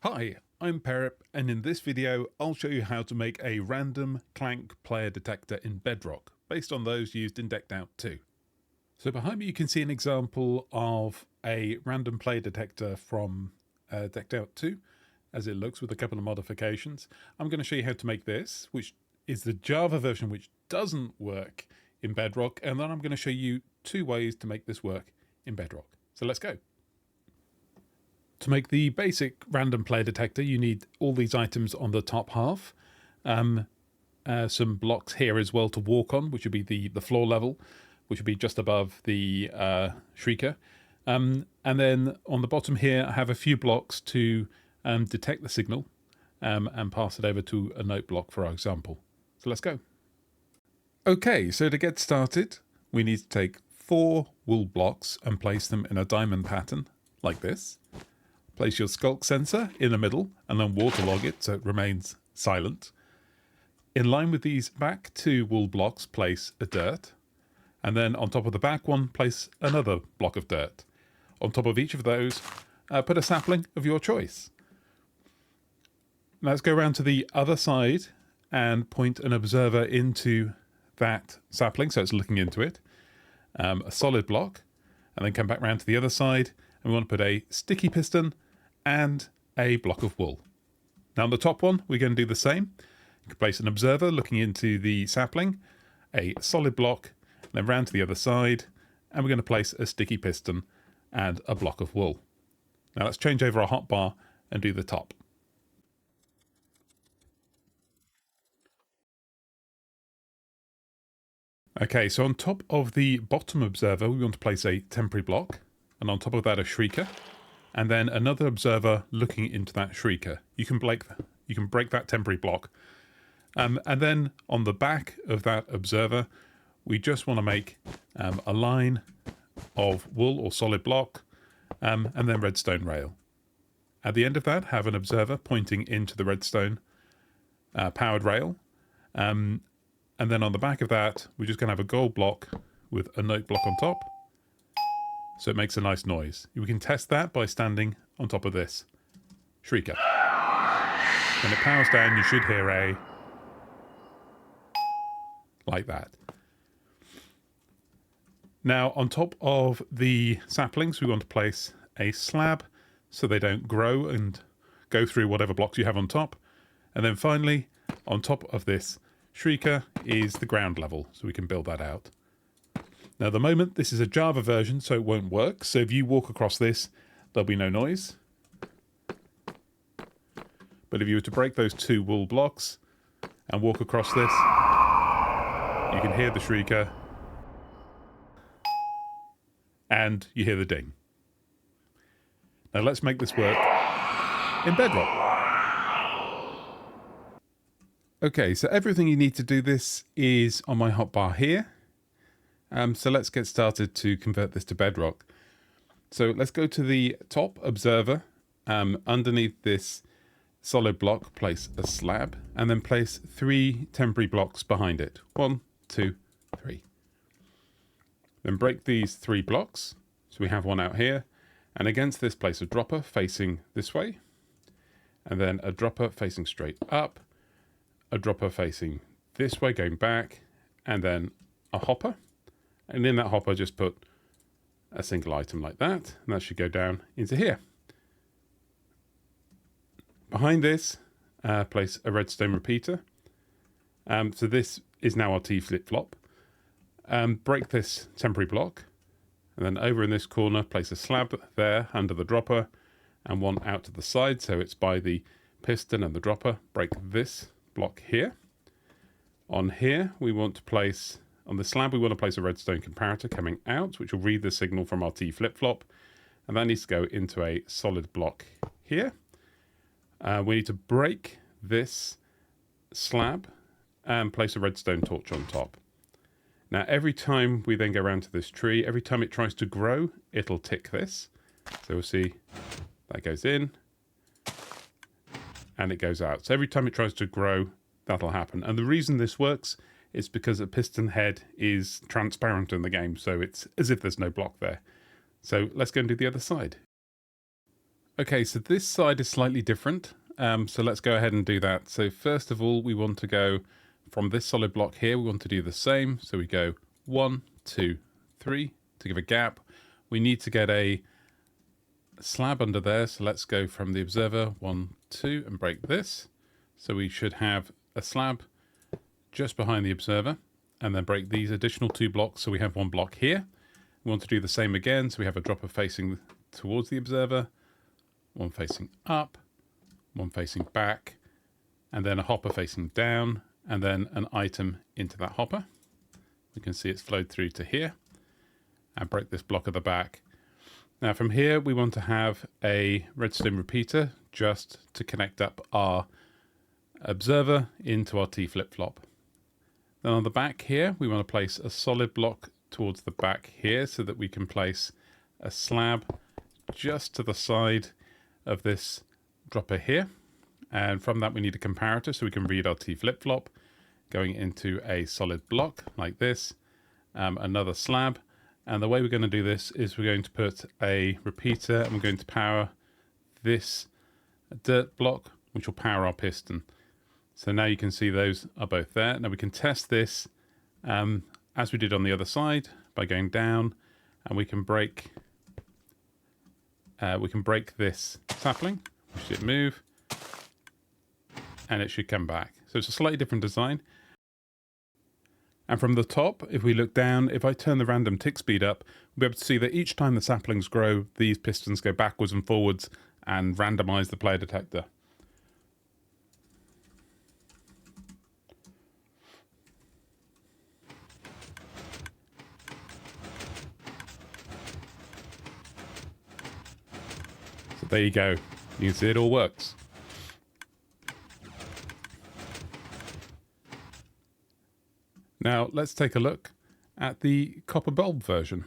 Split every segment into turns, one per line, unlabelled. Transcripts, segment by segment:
Hi, I'm Perip, and in this video I'll show you how to make a random Clank player detector in Bedrock, based on those used in Decked Out 2. So behind me you can see an example of a random player detector from Decked Out 2, as it looks with a couple of modifications. I'm going to show you how to make this, which is the Java version which doesn't work in Bedrock, and then I'm going to show you two ways to make this work in Bedrock. So let's go. To make the basic random player detector, you need all these items on the top half. Some blocks here as well to walk on, which would be the floor level, which would be just above the shrieker. And then on the bottom here, I have a few blocks to detect the signal and pass it over to a note block, for example. So let's go. Okay, so to get started, we need to take 4 wool blocks and place them in a diamond pattern, like this. Place your Sculk Sensor in the middle and then waterlog it so it remains silent. In line with these back 2 wool blocks, place a dirt. And then on top of the back one, place another block of dirt. On top of each of those, put a sapling of your choice. Now let's go around to the other side and point an observer into that sapling, so it's looking into it. A solid block. And then come back round to the other side, and we want to put a sticky piston and a block of wool. Now on the top one, we're going to do the same. You can place an observer looking into the sapling, a solid block, and then round to the other side, and we're going to place a sticky piston and a block of wool. Now let's change over our hotbar and do the top. Okay, so on top of the bottom observer, we want to place a temporary block, and on top of that a shrieker, and then another observer looking into that shrieker. You can break that temporary block. And then on the back of that observer, we just want to make a line of wool or solid block, and then redstone rail. At the end of that, have an observer pointing into the redstone powered rail. And then on the back of that, we're just going to have a gold block with a note block on top, so it makes a nice noise. We can test that by standing on top of this shrieker. When it powers down, you should hear a like that. Now, on top of the saplings, we want to place a slab so they don't grow and go through whatever blocks you have on top. And then finally, on top of this shrieker is the ground level, so we can build that out. Now, at the moment, this is a Java version, so it won't work. So if you walk across this, there'll be no noise. But if you were to break those 2 wool blocks and walk across this, you can hear the shrieker and you hear the ding. Now let's make this work in Bedrock. Okay, so everything you need to do this is on my hotbar here. So let's get started to convert this to Bedrock. So let's go to the top observer. Underneath this solid block, place a slab, and then place 3 temporary blocks behind it. 1, 2, 3. Then break these 3 blocks. So we have one out here. And against this, place a dropper facing this way. And then a dropper facing straight up. A dropper facing this way, going back. And then a hopper. And in that hopper, just put a single item like that. And that should go down into here. Behind this, place a redstone repeater. So this is now our T flip-flop. Break this temporary block. And then over in this corner, place a slab there under the dropper. And one out to the side, so it's by the piston and the dropper. Break this block here. On here, we want to place... On the slab, we want to place a redstone comparator coming out, which will read the signal from our T flip-flop. And that needs to go into a solid block here. We need to break this slab and place a redstone torch on top. Now, every time we then go around to this tree, every time it tries to grow, it'll tick this. So we'll see that goes in and it goes out. So every time it tries to grow, that'll happen. And the reason this works is because a piston head is transparent in the game, so it's as if there's no block there. So let's go and do the other side. Okay, so this side is slightly different. So let's go ahead and do that. So first of all, we want to go from this solid block here. We want to do the same. So we go 1, 2, 3 to give a gap. We need to get a slab under there. So let's go from the observer 1, 2 and break this. So we should have a slab just behind the observer and then break these additional 2 blocks. So we have 1 block here. We want to do the same again. So we have a dropper facing towards the observer, 1 facing up, 1 facing back, and then a hopper facing down, and then an item into that hopper. We can see it's flowed through to here, and break this block at the back. Now from here we want to have a redstone repeater just to connect up our observer into our T flip-flop. Then on the back here we want to place a solid block towards the back here so that we can place a slab just to the side of this dropper here, and from that we need a comparator so we can read our T flip-flop going into a solid block like this, another slab, and the way we're going to do this is we're going to put a repeater and we're going to power this dirt block which will power our piston. So now you can see those are both there. Now we can test this as we did on the other side by going down, and we can break this sapling, we should move, and it should come back. So it's a slightly different design. And from the top, if we look down, if I turn the random tick speed up, we'll be able to see that each time the saplings grow, these pistons go backwards and forwards and randomize the player detector. So there you go. You can see it all works. Now let's take a look at the copper bulb version.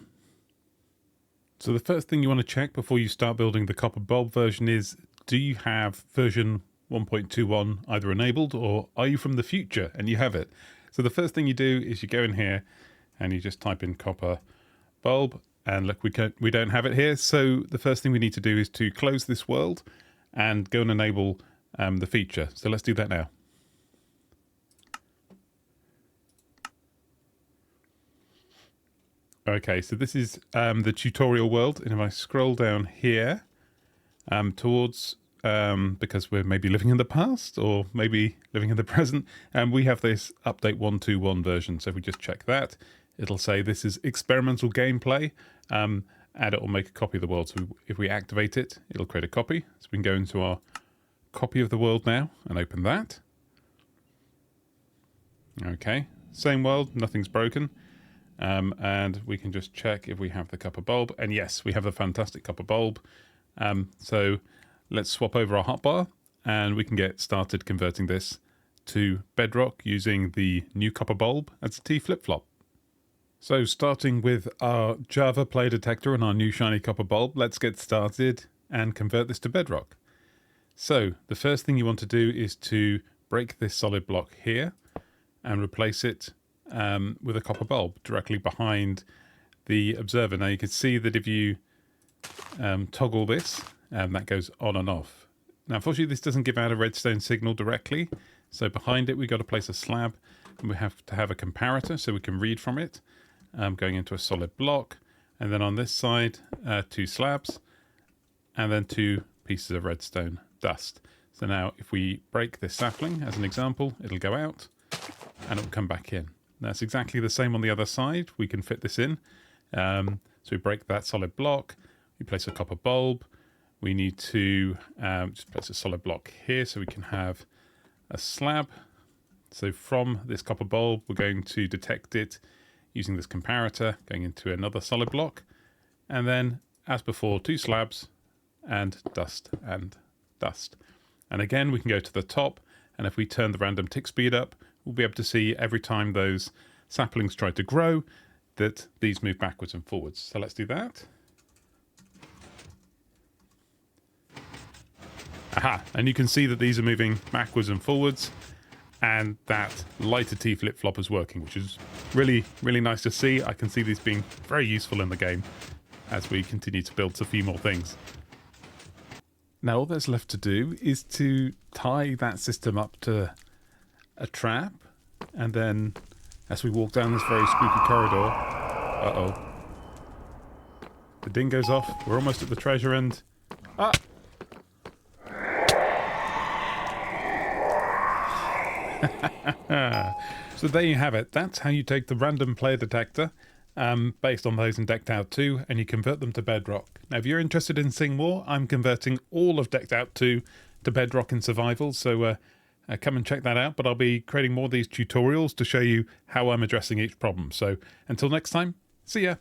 So the first thing you want to check before you start building the copper bulb version is, do you have version 1.21 either enabled, or are you from the future and you have it? So the first thing you do is you go in here and you just type in copper bulb, and look, we don't have it here. So the first thing we need to do is to close this world and go and enable the feature. So let's do that now. Okay, so this is the tutorial world, and if I scroll down here towards, because we're maybe living in the past or maybe living in the present, we have this update 1.2.1 version. So if we just check that, it'll say this is experimental gameplay, and it will make a copy of the world. So if we activate it, it'll create a copy. So we can go into our copy of the world now and open that. Okay, same world, nothing's broken. And we can just check if we have the copper bulb, and yes, we have the fantastic copper bulb. So let's swap over our hotbar and we can get started converting this to Bedrock using the new copper bulb as a T flip-flop. So starting with our Java player detector and our new shiny copper bulb, let's get started and convert this to Bedrock. So the first thing you want to do is to break this solid block here and replace it with a copper bulb directly behind the observer. Now you can see that if you toggle this, that goes on and off. Now unfortunately this doesn't give out a redstone signal directly, so behind it we've got to place a slab, and we have to have a comparator so we can read from it, going into a solid block, and then on this side 2 slabs and then 2 pieces of redstone dust. So now if we break this sapling as an example, it'll go out and it'll come back in. That's exactly the same on the other side. We can fit this in. So we break that solid block, we place a copper bulb, we need to just place a solid block here so we can have a slab. So from this copper bulb we're going to detect it using this comparator, going into another solid block, and then as before 2 slabs and dust and dust. And again we can go to the top, and if we turn the random tick speed up, we'll be able to see every time those saplings try to grow that these move backwards and forwards. So let's do that. Aha, and you can see that these are moving backwards and forwards, and that lighter T flip-flop is working, which is really, really nice to see. I can see these being very useful in the game as we continue to build a few more things. Now all that's left to do is to tie that system up to a trap, and then as we walk down this very spooky corridor, uh-oh, the ding goes off, we're almost at the treasure and... ah! So there you have it. That's how you take the Random Player Detector, based on those in Decked Out 2, and you convert them to Bedrock. Now if you're interested in seeing more, I'm converting all of Decked Out 2 to Bedrock in Survival, so come and check that out, but I'll be creating more of these tutorials to show you how I'm addressing each problem. So until next time, see ya!